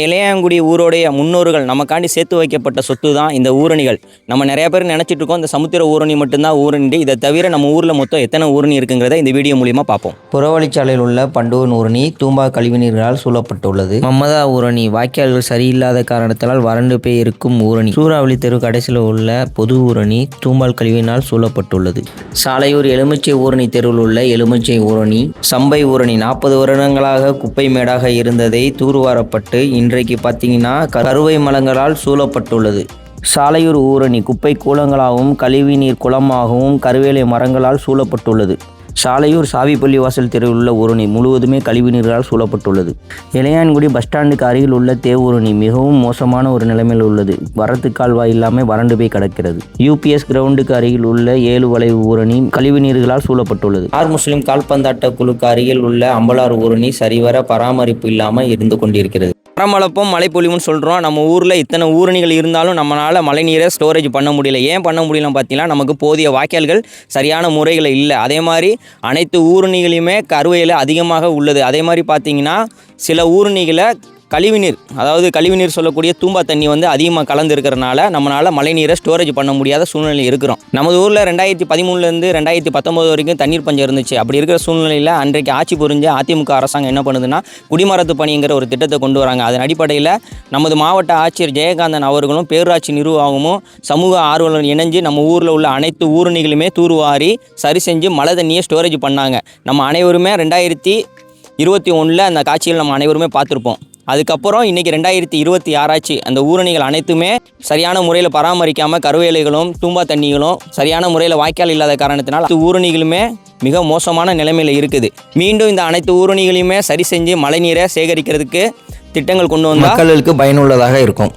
இளையாங்குடி ஊரோடைய முன்னோர்கள் நமக்காண்டி சேர்த்து வைக்கப்பட்ட சொத்து தான் இந்த ஊரணிகள். நம்ம நிறைய பேர் நினச்சிட்டு இருக்கோம் இந்த சமுத்திர ஊரணி மட்டும்தான் ஊரணி. இதை தவிர நம்ம ஊரில் மொத்தம் எத்தனை ஊரணி இருக்குங்கிறத இந்த வீடியோ மூலியமாக பார்ப்போம். புறவழிச்சாலையில் உள்ள பண்டூன் ஊரணி தூம்பா கழிவுநீர்களால் சூழப்பட்டுள்ளது. மம்மதா ஊரணி வாய்க்கால்கள் சரியில்லாத காரணத்தால் வறண்டு போய் இருக்கும் ஊரணி. சூறாவளி தெரு கடைசியில் உள்ள பொது ஊரணி தூம்பால் கழிவினால் சூழப்பட்டுள்ளது. சாலையூர் எலுமிச்சை ஊரணி தெருவில் உள்ள எலுமிச்சை ஊரணி. சம்பை ஊரணி 40 வருடங்களாக குப்பை மேடாக இருந்ததை தூர்வாரப்பட்டு இன்றைக்கு பார்த்தீங்கன்னா கருவை மலங்களால் சூழப்பட்டுள்ளது. சாலையூர் ஊரணி குப்பை கூலங்களாகவும் கழிவுநீர் குளமாகவும் கருவேலை மரங்களால் சூழப்பட்டுள்ளது. சாலையூர் சாவிப்பள்ளி வாசல் தெருவில் உள்ள ஊரணி முழுவதுமே கழிவுநீர்களால் சூழப்பட்டுள்ளது. இளையான்குடி பஸ் ஸ்டாண்டுக்கு அருகில் உள்ள தேவூரணி மிகவும் மோசமான ஒரு நிலைமையில் உள்ளது. வரத்து கால்வாய் இல்லாமல் வறண்டு போய் கிடக்கிறது. UPS கிரவுண்டுக்கு அருகில் உள்ள 7 வளைவு ஊரணி கழிவுநீர்களால் சூழப்பட்டுள்ளது. ஆர் முஸ்லிம் கால்பந்தாட்ட குழுக்கு அருகில் உள்ள அம்பலார் ஊரணி சரிவர பராமரிப்பு இல்லாமல் இருந்து கொண்டிருக்கிறது. மரமளப்பும் மழைப்பொழிவுன்னு சொல்கிறோம். நம்ம ஊரில் இத்தனை ஊரணிகள் இருந்தாலும் நம்மளால் மழைநீரை ஸ்டோரேஜ் பண்ண முடியல. ஏன் பண்ண முடியலன்னு பார்த்தீங்கன்னா நமக்கு போதிய வாய்க்கால்கள் சரியான முறைகள் இல்லை. அதே மாதிரி அனைத்து ஊரணிகளையுமே கருவையில் அதிகமாக உள்ளது. அதே மாதிரி பார்த்தீங்கன்னா சில ஊரணிகளை கழிவுநீர் சொல்லக்கூடிய தூம்பா தண்ணி அதிகமாக கலந்து இருக்கிறனால நம்மளால் மழைநீரை ஸ்டோரேஜ் பண்ண முடியாத சூழ்நிலை இருக்கிறோம். நமது ஊரில் 2013 2019 வரைக்கும் தண்ணீர் பஞ்சம் இருந்துச்சு. அப்படி இருக்கிற சூழ்நிலையில் அன்றைக்கு ஆட்சி புரிஞ்ச அதிமுக அரசாங்கம் என்ன பண்ணுதுன்னா குடிமரத்து பணிங்கிற ஒரு திட்டத்தை கொண்டு வராங்க. அதன் அடிப்படையில் நமது மாவட்ட ஆட்சியர் ஜெயகாந்தன் அவர்களும் பேரூராட்சி நிர்வாகமும் சமூக ஆர்வலர் இணைஞ்சு நம்ம ஊரில் உள்ள அனைத்து ஊரணிகளுமே தூர்வாரி சரி செஞ்சு மழை தண்ணியை ஸ்டோரேஜ் பண்ணாங்க. நம்ம அனைவருமே 2021 அந்த காட்சியில் நம்ம அனைவருமே பார்த்துருப்போம். அதுக்கப்புறம் இன்றைக்கி 2026 ஆச்சு. அந்த ஊரணிகள் அனைத்துமே சரியான முறையில் பராமரிக்காமல் கருவேலைகளும் தூம்பா தண்ணிகளும் சரியான முறையில் வாய்க்கால் இல்லாத காரணத்தினால் ஊரணிகளுமே மிக மோசமான நிலைமையில் இருக்குது. மீண்டும் இந்த அனைத்து ஊரணிகளையுமே சரி செஞ்சு மழைநீரை சேகரிக்கிறதுக்கு திட்டங்கள் கொண்டு வந்தால் மக்களுக்கு பயனுள்ளதாக இருக்கும்.